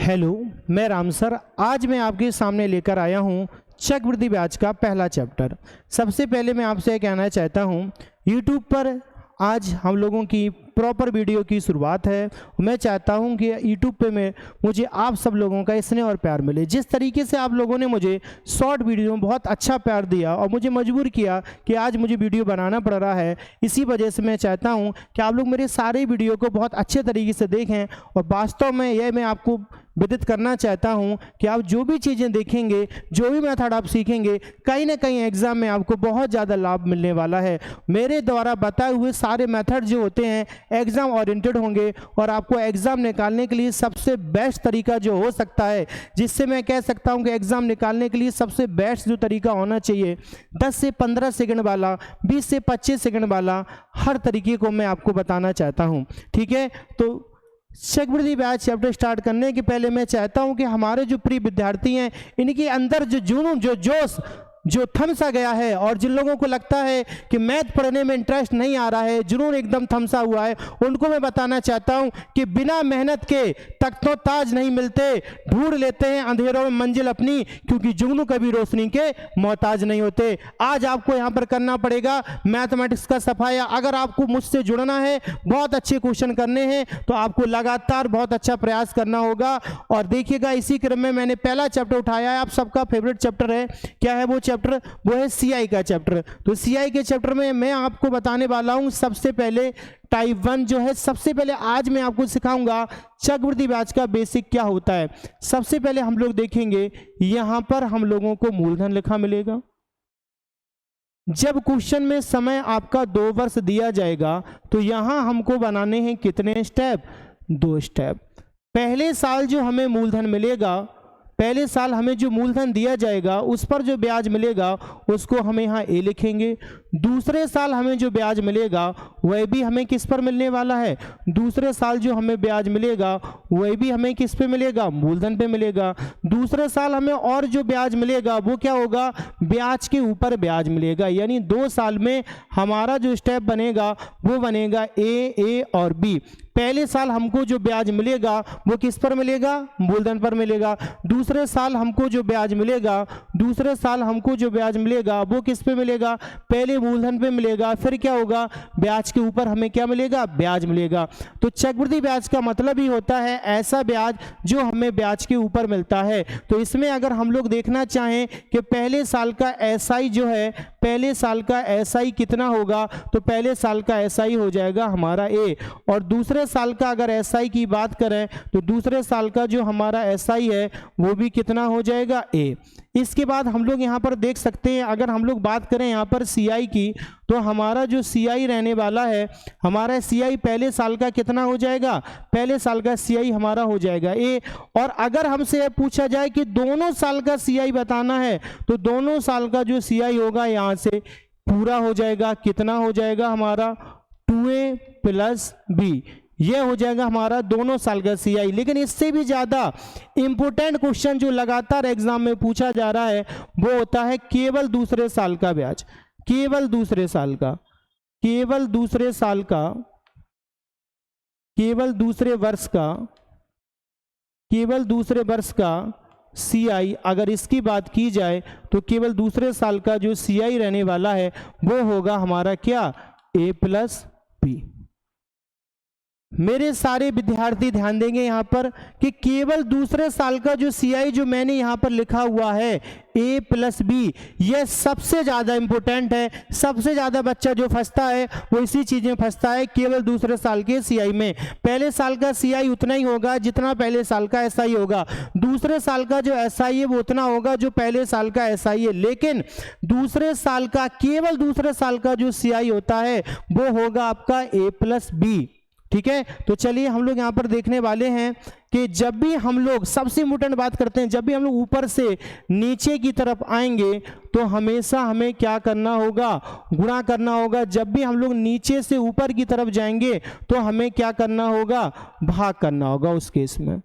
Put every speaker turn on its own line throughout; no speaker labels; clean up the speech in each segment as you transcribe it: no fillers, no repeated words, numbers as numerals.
Hello, मैं Ram sir. आज मैं आपके सामने लेकर आया हूँ चक्रवृद्धि ब्याज का पहला चैप्टर। सबसे पहले मैं आपसे कहना चाहता हूँ, यूट्यूब पर आज हम लोगों की प्रॉपर वीडियो की शुरुआत है। मैं चाहता हूं कि यूट्यूब पे मुझे आप सब लोगों का स्नेह और प्यार मिले। जिस तरीके से आप लोगों ने मुझे शॉर्ट वीडियो में बहुत अच्छा प्यार दिया और मुझे मजबूर किया कि आज मुझे वीडियो बनाना पड़ रहा है, इसी वजह से मैं चाहता हूं कि आप लोग मेरे सारे वीडियो को बहुत अच्छे तरीके से देखें। और वास्तव में यह मैं आपको विदित करना चाहता हूं कि आप जो भी चीज़ें देखेंगे, जो भी मेथड आप सीखेंगे, कहीं ना कहीं एग्ज़ाम में आपको बहुत ज़्यादा लाभ मिलने वाला है। मेरे द्वारा बताए हुए सारे मेथड जो होते हैं एग्ज़ाम ओरिएंटेड होंगे और आपको एग्ज़ाम निकालने के लिए सबसे बेस्ट तरीका जो हो सकता है, जिससे मैं कह सकता हूं कि एग्ज़ाम निकालने के लिए सबसे बेस्ट जो तरीका होना चाहिए, 10 से 15 सेकंड वाला, 20 से 25 सेकंड वाला, हर तरीके को मैं आपको बताना चाहता हूं। ठीक है, तो चक्रवृद्धि ब्याज चैप्टर स्टार्ट करने के पहले मैं चाहता हूं कि हमारे जो प्रिय विद्यार्थी हैं, इनके अंदर जो जुनून, जो जोश जो थम सा गया है, और जिन लोगों को लगता है कि मैथ पढ़ने में इंटरेस्ट नहीं आ रहा है, जुनून एकदम थमसा हुआ है, उनको मैं बताना चाहता हूं कि बिना मेहनत के तख्तों ताज नहीं मिलते, ढूंढ लेते हैं अंधेरों में मंजिल अपनी, क्योंकि जुगनू कभी रोशनी के मोहताज नहीं होते। आज आपको यहां पर करना पड़ेगा मैथमेटिक्स का सफाया। अगर आपको मुझसे जुड़ना है, बहुत अच्छे क्वेश्चन करने हैं, तो आपको लगातार बहुत अच्छा प्रयास करना होगा। और देखिएगा, इसी क्रम में मैंने पहला चैप्टर उठाया है, आप सबका फेवरेट चैप्टर है। क्या है वो चैप्टर? वो है सीआई का चैप्टर। तो सीआई के चैप्टर में मैं आपको बताने वाला हूं सबसे पहले टाइप 1 जो है। सबसे पहले आज मैं आपको सिखाऊंगा चक्रवृद्धि ब्याज का बेसिक क्या होता है। सबसे पहले हम लोग देखेंगे, यहां पर हम लोगों को मूलधन लिखा मिलेगा। जब क्वेश्चन में समय आपका 2 वर्ष दिया जाएगा, तो यहां हमको बनाने हैं कितने स्टेप? 2 स्टेप। पहले साल जो हमें मूलधन मिलेगा, पहले साल हमें जो मूलधन दिया जाएगा, उस पर जो ब्याज मिलेगा उसको हम यहाँ ए लिखेंगे। दूसरे साल हमें जो ब्याज मिलेगा वह भी हमें किस पर मिलने वाला है? दूसरे साल जो हमें ब्याज मिलेगा वह भी हमें किस पे मिलेगा? मूलधन पे मिलेगा। दूसरे साल हमें और जो ब्याज मिलेगा वो क्या होगा? ब्याज के ऊपर ब्याज मिलेगा। यानी 2 साल में हमारा जो स्टेप बनेगा वो बनेगा ए और बी। पहले साल हमको जो ब्याज मिलेगा वो किस पर मिलेगा? मूलधन पर मिलेगा। दूसरे साल हमको जो ब्याज मिलेगा, दूसरे साल हमको जो ब्याज मिलेगा वो किस पे मिलेगा? पहले मूलधन पे मिलेगा। फिर क्या होगा? ब्याज के ऊपर हमें क्या मिलेगा? ब्याज मिलेगा। तो चक्रवृद्धि ब्याज का मतलब ही होता है ऐसा ब्याज जो हमें ब्याज के ऊपर मिलता है। तो इसमें अगर हम लोग देखना चाहें कि पहले साल का एसआई जो है, पहले साल का एसआई कितना होगा, तो पहले साल का एसआई हो जाएगा हमारा ए। और दूसरे साल का अगर एसआई की बात करें, तो दूसरे साल का जो हमारा एसआई है वो भी कितना हो जाएगा? ए। इसके बाद हम लोग यहाँ पर देख सकते हैं, अगर हम लोग बात करें यहाँ पर सीआई की, तो हमारा जो सीआई रहने वाला है, हमारा सीआई पहले साल का कितना हो जाएगा? पहले साल का सीआई हमारा हो जाएगा ए। और अगर हमसे यह पूछा जाए कि दोनों साल का सीआई बताना है, तो दोनों साल का जो सीआई होगा यहाँ से पूरा हो जाएगा। कितना हो जाएगा हमारा? 2a + b। यह हो जाएगा हमारा दोनों साल का सीआई। लेकिन इससे भी ज़्यादा इंपॉर्टेंट क्वेश्चन जो लगातार एग्जाम में पूछा जा रहा है वो होता है केवल दूसरे साल का ब्याज। केवल दूसरे साल का, केवल दूसरे साल का, केवल दूसरे वर्ष का, केवल दूसरे वर्ष का सीआई अगर इसकी बात की जाए, तो केवल दूसरे साल का जो सीआई रहने वाला है वो होगा हमारा क्या? a + b। मेरे सारे विद्यार्थी ध्यान देंगे यहाँ पर कि केवल दूसरे साल का जो सीआई जो मैंने यहाँ पर लिखा हुआ है a + b, यह सबसे ज़्यादा इंपॉर्टेंट है। सबसे ज़्यादा बच्चा जो फंसता है वो इसी चीज़ में फंसता है, केवल दूसरे साल के सीआई में। पहले साल का सीआई उतना ही होगा जितना पहले साल का एसआई होगा। दूसरे साल का जो एसआई है वो उतना होगा जो पहले साल का एसआई है। लेकिन दूसरे साल का, केवल दूसरे साल का जो सीआई होता है वो होगा आपका a + b। ठीक है, तो चलिए हम लोग यहाँ पर देखने वाले हैं कि जब भी हम लोग, सबसे इम्पोर्टेंट बात करते हैं, जब भी हम लोग ऊपर से नीचे की तरफ आएंगे तो हमेशा हमें क्या करना होगा? गुणा करना होगा। जब भी हम लोग नीचे से ऊपर की तरफ जाएंगे तो हमें क्या करना होगा? भाग करना होगा उस केस में।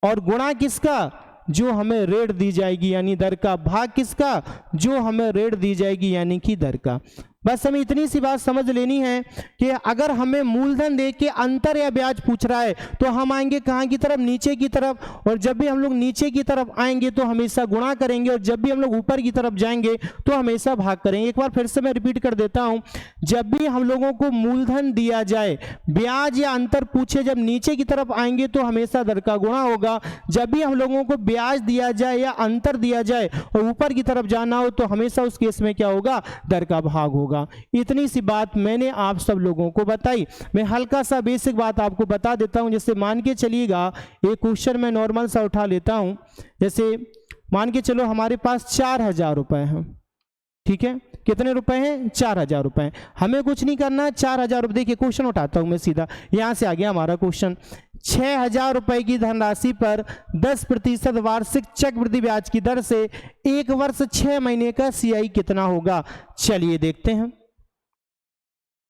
और गुणा किसका? जो हमें रेट दी जाएगी यानी दर का। भाग किसका? जो हमें रेट दी जाएगी यानी कि दर का। बस हमें इतनी सी बात समझ लेनी है कि अगर हमें मूलधन दे के अंतर या ब्याज पूछ रहा है तो हम आएंगे कहाँ की तरफ, नीचे की तरफ। और जब भी हम लोग नीचे की तरफ आएंगे तो हमेशा गुणा करेंगे, और जब भी हम लोग ऊपर की तरफ जाएंगे तो हमेशा भाग करेंगे। एक बार फिर से मैं रिपीट कर देता हूँ, जब भी हम लोगों को मूलधन दिया जाए, ब्याज या अंतर पूछे, जब नीचे की तरफ आएंगे तो हमेशा दर का गुणा होगा। जब भी हम लोगों को ब्याज दिया जाए या अंतर दिया जाए और ऊपर की तरफ जाना हो तो हमेशा उस केस में क्या होगा, दर का भाग होगा। इतनी सी बात मैंने आप सब लोगों को बताई। मैं हल्का सा बेसिक बात आपको बता देता हूं। जैसे मान के चलिएगा एक क्वेश्चन मैं नॉर्मल सा उठा लेता हूं। जैसे मान के चलो हमारे पास 4000 रुपए हैं, ठीक है। कितने रुपए हैं, 4000 रुपए। हमें कुछ नहीं करना है, 4000 रुपए। देखिए क्वेश्चन उठाता हूं मैं सीधा, यहां से आ गया हमारा क्वेश्चन। 6000 रुपए की धनराशि पर 10% वार्षिक चक्रवृद्धि ब्याज की दर से 1 वर्ष 6 महीने का CI कितना होगा। चलिए देखते हैं।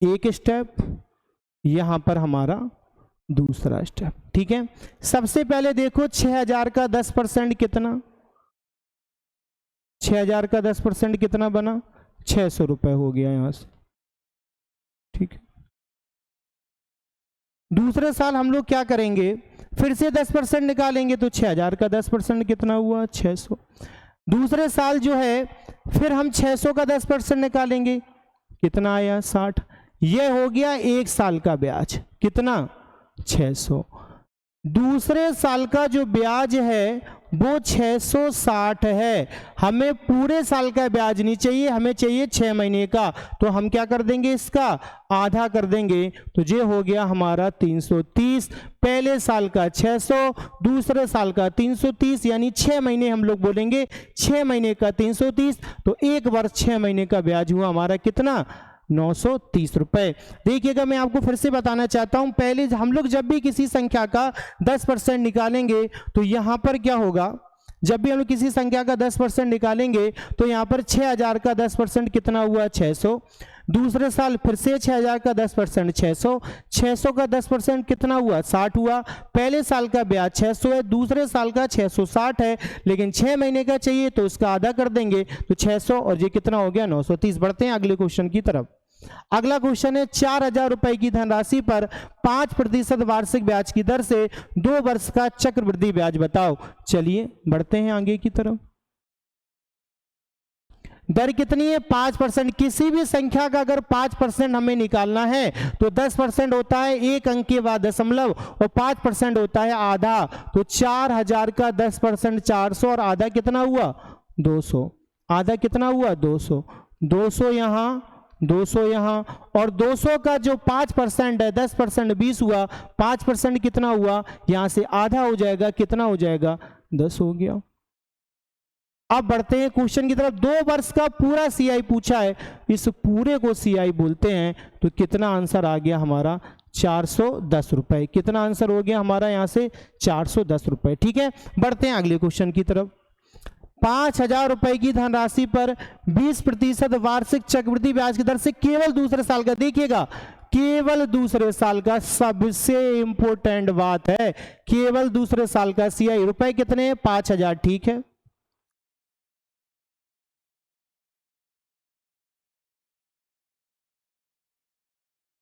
एक स्टेप, यहां पर हमारा दूसरा स्टेप, ठीक है। सबसे पहले देखो 6000 का 10% कितना, 6000 का 10% कितना बना, 600 रुपए हो गया यहां से, ठीक है। दूसरे साल हम लोग क्या करेंगे, फिर से 10% निकालेंगे तो 6000 का 10% कितना हुआ, 600। दूसरे साल जो है फिर हम 600 का 10% निकालेंगे, कितना आया, 60। यह हो गया एक साल का ब्याज, कितना, 600। दूसरे साल का जो ब्याज है वो 660 है। हमें पूरे साल का ब्याज नहीं चाहिए, हमें चाहिए 6 महीने का। तो हम क्या कर देंगे, इसका आधा कर देंगे। तो ये हो गया हमारा 330। पहले साल का 600, दूसरे साल का 330, यानी 6 महीने हम लोग बोलेंगे, 6 महीने का 330। तो 1 वर्ष 6 महीने का ब्याज हुआ हमारा कितना, 930 रुपए। देखिएगा मैं आपको फिर से बताना चाहता हूं, पहले हम लोग जब भी किसी संख्या का 10% निकालेंगे तो यहां पर क्या होगा, जब भी हम लोग किसी संख्या का 10% निकालेंगे तो यहां पर 6000 का 10% कितना हुआ, 600। दूसरे साल फिर से 6000 का 10% 600, 600 का 10% कितना हुआ, 60 हुआ। पहले साल का ब्याज 600 है, दूसरे साल का 660 है, लेकिन 6 महीने का चाहिए तो उसका आधा कर देंगे तो 600, और ये कितना हो गया, 930। बढ़ते हैं अगले क्वेश्चन की तरफ। अगला क्वेश्चन है 4000 रुपए की धनराशि पर 5% वार्षिक ब्याज की दर से 2 वर्ष का चक्रवृद्धि ब्याज बताओ। चलिए बढ़ते हैं आगे की तरफ। दर कितनी है, 5%। किसी भी संख्या का अगर 5% हमें निकालना है तो 10% होता है एक अंक के बाद दशमलव, और 5% होता है आधा। तो 4000 का 10% 400, और आधा कितना हुआ, 200। आधा कितना हुआ, 200। 200 यहाँ, 200 यहाँ, और 200 का जो 5% है, 10% 20 हुआ, 5% कितना हुआ, यहां से आधा हो जाएगा, कितना हो जाएगा, 10 हो गया। अब बढ़ते हैं क्वेश्चन की तरफ। 2 वर्ष का पूरा CI पूछा है, इस पूरे को CI बोलते हैं। तो कितना आंसर आ गया हमारा, 410 रुपए। कितना आंसर हो गया हमारा यहां से, 410 रुपए, ठीक है। बढ़ते हैं अगले क्वेश्चन की तरफ। 5000 रुपए की धनराशि पर 20% वार्षिक चक्रवृद्धि ब्याज की दर से केवल दूसरे साल का, देखिएगा केवल दूसरे साल का, सबसे इंपॉर्टेंट बात है, केवल दूसरे साल का CI। रुपए कितने हैं, 5000, ठीक है।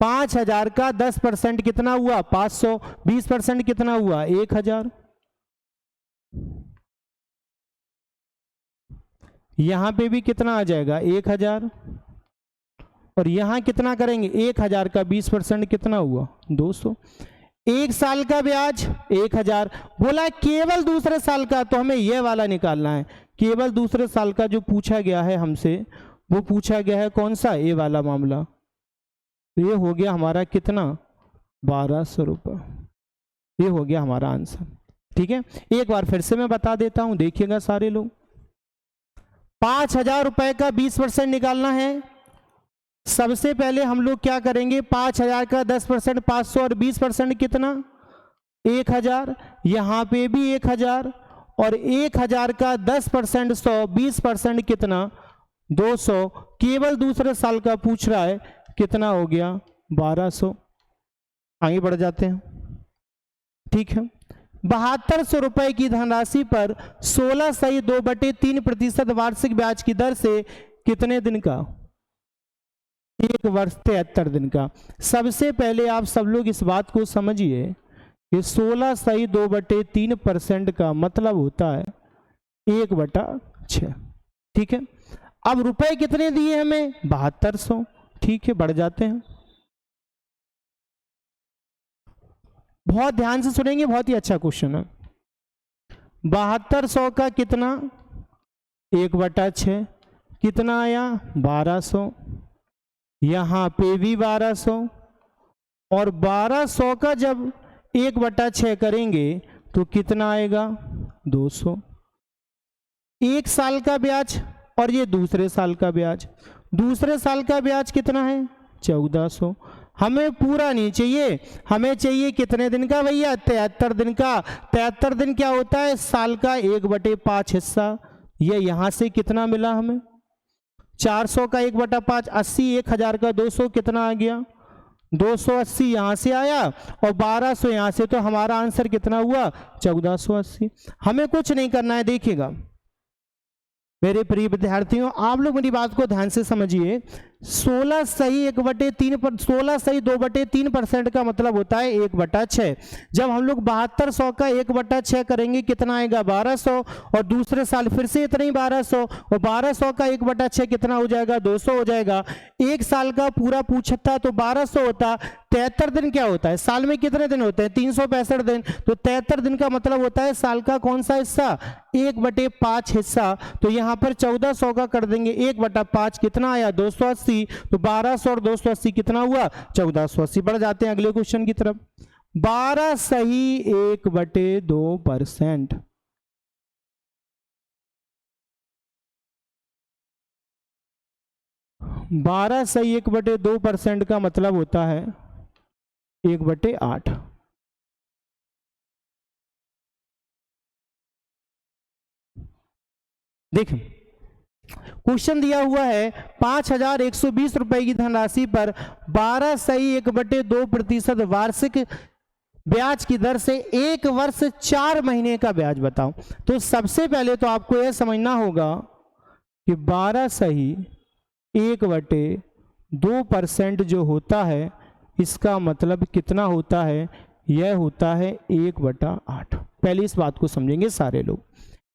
पांच 5000 का 10% कितना हुआ, 500। 20% कितना हुआ, 1000। यहां पे भी कितना आ जाएगा, 1000। और यहां कितना करेंगे, 1000 का 20% कितना हुआ, 200। एक साल का ब्याज 1000 बोला है, केवल दूसरे साल का। तो हमें यह वाला निकालना है, केवल दूसरे साल का जो पूछा गया है हमसे, वो पूछा गया है कौन सा, ये वाला मामला। तो ये हो गया हमारा कितना, 1200 रुपये। ये हो गया हमारा आंसर, ठीक है। एक बार फिर से मैं बता देता हूं, देखिएगा सारे लोग। 5000 रुपए का 20% निकालना है। सबसे पहले हम लोग क्या करेंगे, 5000 का 10% 500, और 20% कितना, 1000। यहां पे भी 1000, और 1000 का 10% 100, 20% कितना, 200। केवल दूसरे साल का पूछ रहा है, कितना हो गया, 1200। आगे बढ़ जाते हैं, ठीक है। 7200 रुपए की धनराशि पर 16 2/3% वार्षिक ब्याज की दर से कितने दिन का, एक वर्ष 73 दिन का। सबसे पहले आप सब लोग इस बात को समझिए कि 16/2/3% का मतलब होता है 1/6। ठीक है, अब रुपए कितने दिए हमें? 7200। ठीक है, बढ़ जाते हैं। बहुत ध्यान से सुनेंगे, बहुत ही अच्छा क्वेश्चन है। 7200 का कितना? 1/6। कितना आया? 1200। यहाँ पे भी 1200, और 1200 का जब 1/6 करेंगे तो कितना आएगा? 200। एक साल का ब्याज, और ये दूसरे साल का ब्याज। दूसरे साल का ब्याज कितना है? 1400। हमें पूरा नहीं चाहिए, हमें चाहिए कितने दिन का भैया? 73 दिन का। 73 दिन क्या होता है? साल का 1/5 हिस्सा। ये यहाँ से कितना मिला हमें? 400 का 1/5 80, 1000 का 200, कितना आ गया? 280 यहाँ से आया, और 1200 यहाँ से, तो हमारा आंसर कितना हुआ? 1480। हमें कुछ नहीं करना है, देखिएगा मेरे प्रिय विद्यार्थियों, आप लोग मेरी बात को ध्यान से समझिए। 16 सही 1/3 पर 16 सही 2/3% का मतलब होता है 1/6। जब हम लोग 7200 का 1/6 करेंगे कितना आएगा? 1200, और दूसरे साल फिर से इतना ही 1200, और 1200 का 1/6 कितना हो जाएगा? 200 हो जाएगा। एक साल का पूरा पूछा था तो 1200 होता। 73 दिन क्या होता है? साल में कितने दिन होते हैं? 365 दिन। तो 73 दिन का मतलब होता है साल का कौन सा हिस्सा? 1/5 हिस्सा। तो यहाँ पर 1400 का कर देंगे 1/5, कितना आया? 280। तो 1200 और 280 कितना हुआ? 1480। बढ़ जाते हैं अगले क्वेश्चन की तरफ। 12 सही 1/2%। 12 सही 1/2% का मतलब होता है 1/8। देखें, क्वेश्चन दिया हुआ है 5120 रुपए की धनराशि पर 12 सही 1/2% वार्षिक ब्याज की दर से एक वर्ष 4 महीने का ब्याज बताओ। तो सबसे पहले तो आपको यह समझना होगा कि 12 सही 1/2% जो होता है, इसका मतलब कितना होता है? यह होता है 1/8। पहले इस बात को समझेंगे सारे लोग।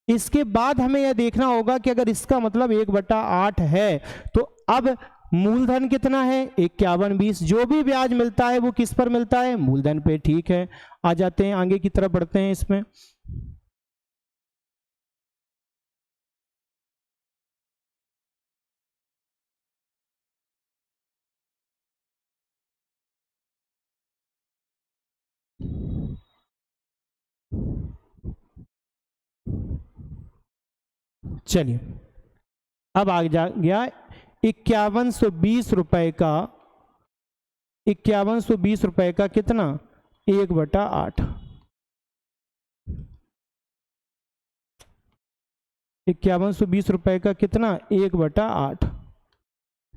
इसके बाद हमें यह देखना होगा कि अगर इसका मतलब 1/8 है तो अब मूलधन कितना है? 5120। जो भी ब्याज मिलता है वो किस पर मिलता है? मूलधन पे। ठीक है, आ जाते हैं आगे की तरफ, बढ़ते हैं इसमें। चलिए, अब आ जा गया 5120 रुपए का, 5120 रुपए का कितना? 1/8। 5120 रुपए का कितना? 1/8।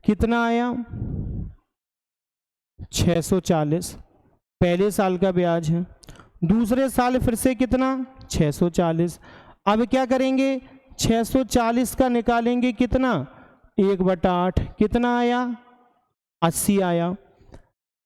कितना आया? 640। पहले साल का ब्याज है। दूसरे साल फिर से कितना? 640। अब क्या करेंगे? 640 का निकालेंगे कितना? 1/8। कितना आया? 80 आया।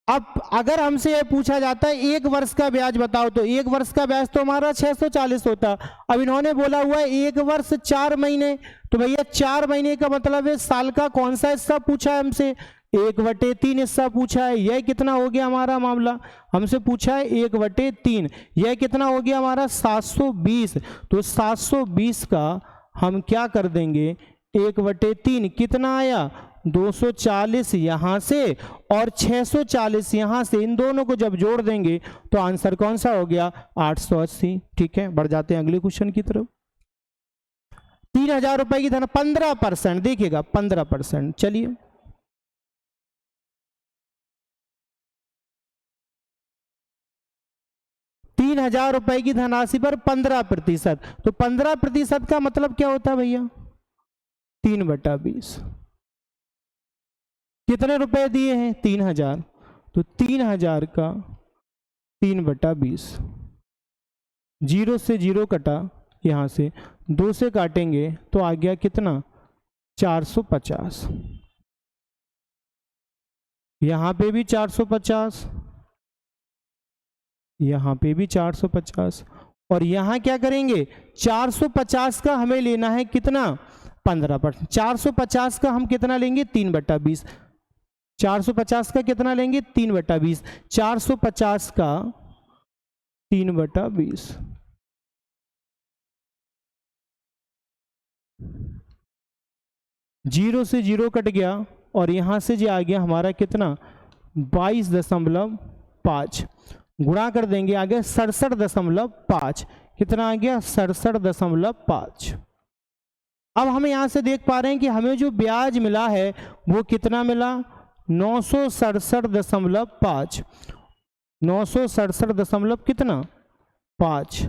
अब अगर हमसे यह पूछा जाता है एक वर्ष का ब्याज बताओ, तो एक वर्ष का ब्याज तो हमारा 640 होता। अब इन्होंने बोला हुआ है एक वर्ष 4 महीने, तो भैया 4 महीने का मतलब है साल का कौन सा हिस्सा पूछा है हमसे? 1/3 हिस्सा पूछा है। यह कितना हो गया हमारा मामला? हमसे पूछा है 1/3। यह कितना हो गया हमारा? 720। तो 720 का हम क्या कर देंगे? 1/3। कितना आया? 240 यहाँ से और 640 यहाँ से, इन दोनों को जब जोड़ देंगे तो आंसर कौन सा हो गया? 880। ठीक है, बढ़ जाते हैं अगले क्वेश्चन की तरफ। 3000 रुपए की धन 15%, देखिएगा 15%। चलिए, ₹3000 की धनराशि पर 15%। तो 15% का मतलब क्या होता है भैया? 3/20। कितने रुपए दिए हैं? 3000। तो 3000 का 3/20। 0 से 0 कटा, यहाँ से 2 से काटेंगे तो आ गया कितना? 450। यहाँ पे भी 450, यहाँ पे भी 450, और यहाँ क्या करेंगे 450 का हमें लेना है कितना 15%। 450 का हम कितना लेंगे 3/20। 450 का कितना लेंगे 3/20। 450 का 3/20, जीरो से जीरो कट गया और यहाँ से जो आ गया हमारा कितना 22.5, गुणा कर देंगे आ गया 67.5। कितना आ गया 67.5। अब हम यहाँ से देख पा रहे हैं कि हमें जो ब्याज मिला है वो कितना मिला 967.5। 967 कितना 5,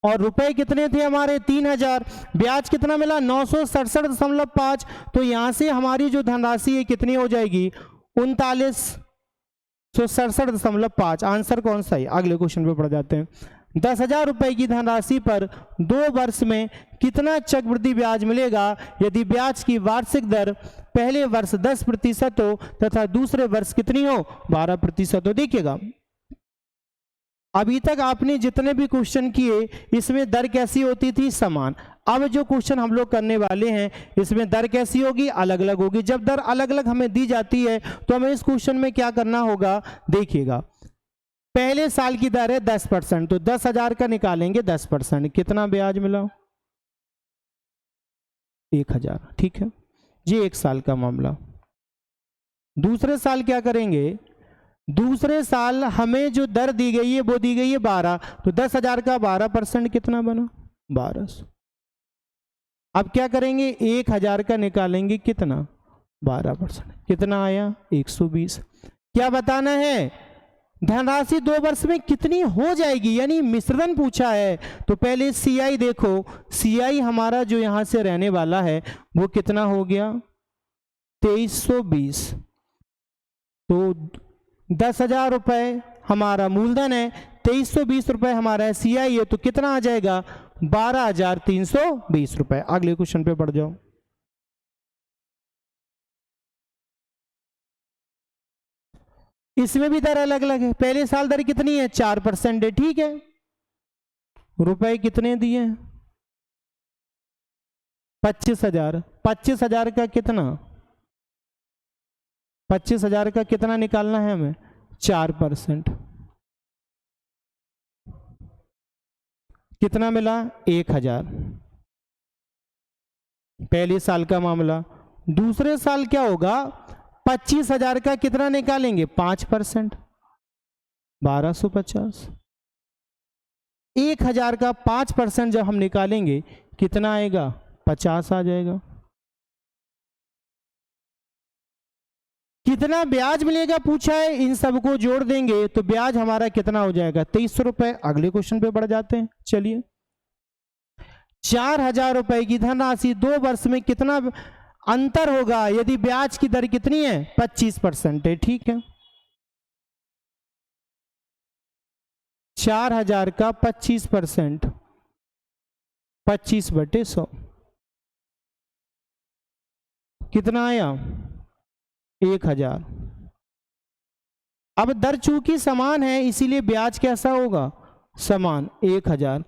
और रुपए कितने थे हमारे 3000, ब्याज कितना मिला 967.5। तो यहाँ से हमारी जो धनराशि है कितनी हो जाएगी 3967.5। आंसर कौन सा है, अगले क्वेश्चन पे पढ़ जाते हैं। 10,000 रुपए की धनराशि पर 2 वर्ष में कितना चक्रवृद्धि ब्याज मिलेगा यदि ब्याज की वार्षिक दर पहले वर्ष 10% हो तथा दूसरे वर्ष कितनी हो 12% हो। देखिएगा अभी तक आपने जितने भी क्वेश्चन किए इसमें दर कैसी होती थी समान। अब जो क्वेश्चन हम लोग करने वाले हैं इसमें दर कैसी होगी अलग अलग होगी। जब दर अलग अलग हमें दी जाती है तो हमें इस क्वेश्चन में क्या करना होगा, देखिएगा पहले साल की दर है 10%, तो 10,000 का निकालेंगे 10%, कितना ब्याज मिला 1,000। ठीक है, ये 1 साल का मामला। दूसरे साल क्या करेंगे, दूसरे साल हमें जो दर दी गई है वो दी गई है 12, तो 10,000 का 12% कितना बना 1200। अब क्या करेंगे 1,000 का निकालेंगे कितना 12%, कितना आया 120। क्या बताना है धनराशि 2 वर्ष में कितनी हो जाएगी, यानी मिश्रण पूछा है। तो पहले CI देखो, CI हमारा जो यहां से रहने वाला है वो कितना हो गया 2320। तो 10,000 रुपए हमारा मूलधन है, 2320 रुपए हमारा CI है, तो कितना आ जाएगा 12,320 रुपए। अगले क्वेश्चन पे बढ़ जाओ। इसमें भी दर अलग अलग है। पहले साल दर कितनी है 4% है। ठीक है, रुपए कितने दिए 25,000। 25,000 का कितना 25,000 का कितना निकालना है हमें 4%, कितना मिला 1,000। पहले साल का मामला। दूसरे साल क्या होगा 25,000 का कितना निकालेंगे 5%, 1250। 1,000 का 5% जब हम निकालेंगे कितना आएगा 50 आ जाएगा। कितना ब्याज मिलेगा पूछा है, इन सबको जोड़ देंगे तो ब्याज हमारा कितना हो जाएगा 2300 रुपए। अगले क्वेश्चन पे बढ़ जाते हैं। चलिए 4,000 रुपए की धनराशि 2 वर्ष में कितना अंतर होगा यदि ब्याज की दर कितनी है 25% है। ठीक है, 4,000 का 25%, 25/100 कितना आया 1,000। अब दर चूंकि समान है इसीलिए ब्याज कैसा होगा समान 1,000।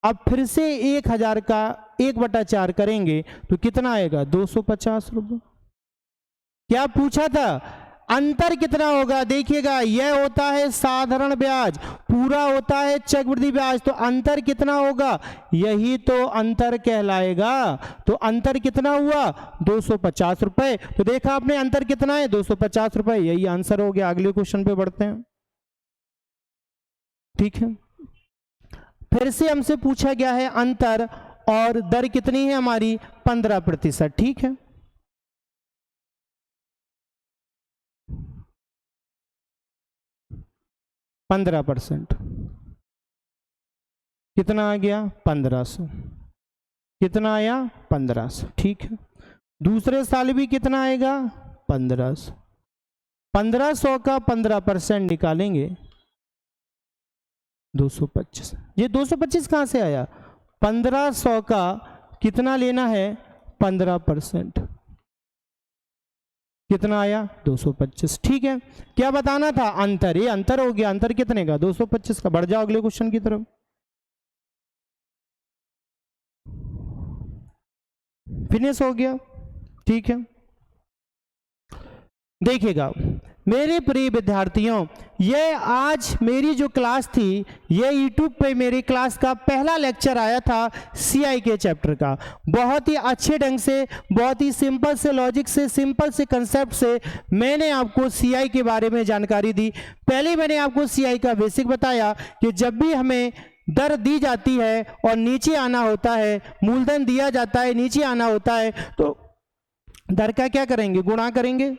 अब फिर से 1,000 का 1/4 करेंगे तो कितना आएगा 250 रुपये। क्या पूछा था अंतर कितना होगा, देखिएगा यह होता है साधारण ब्याज, पूरा होता है चक्रवृद्धि ब्याज, तो अंतर कितना होगा यही तो अंतर कहलाएगा। तो अंतर कितना हुआ 250 रुपए। तो देखा आपने अंतर कितना है 250 रुपए, यही आंसर हो गया। अगले क्वेश्चन पे बढ़ते हैं। ठीक है, फिर से हमसे पूछा गया है अंतर और दर कितनी है हमारी 15%। ठीक है, %15 कितना आ गया 1500, कितना आया 1500। ठीक है, दूसरे साल भी कितना आएगा 1500। 1500 का 15% निकालेंगे 225। ये 225 कहां से आया 1500 का कितना लेना है 15%, कितना आया 225। ठीक है, क्या बताना था, अंतर, ये अंतर हो गया, अंतर कितने का 225 का। बढ़ जाओ अगले क्वेश्चन की तरफ। फिनिश हो गया। ठीक है, देखिएगा मेरे प्रिय विद्यार्थियों, ये आज मेरी जो क्लास थी, ये यूट्यूब पे मेरी क्लास का पहला लेक्चर आया था सीआई के चैप्टर का। बहुत ही अच्छे ढंग से, बहुत ही सिंपल से लॉजिक से, सिंपल से कंसेप्ट से मैंने आपको सीआई के बारे में जानकारी दी। पहले मैंने आपको सीआई का बेसिक बताया कि जब भी हमें दर दी जाती है और नीचे आना होता है, मूलधन दिया जाता है, नीचे आना होता है, तो दर का क्या करेंगे, गुणा करेंगे।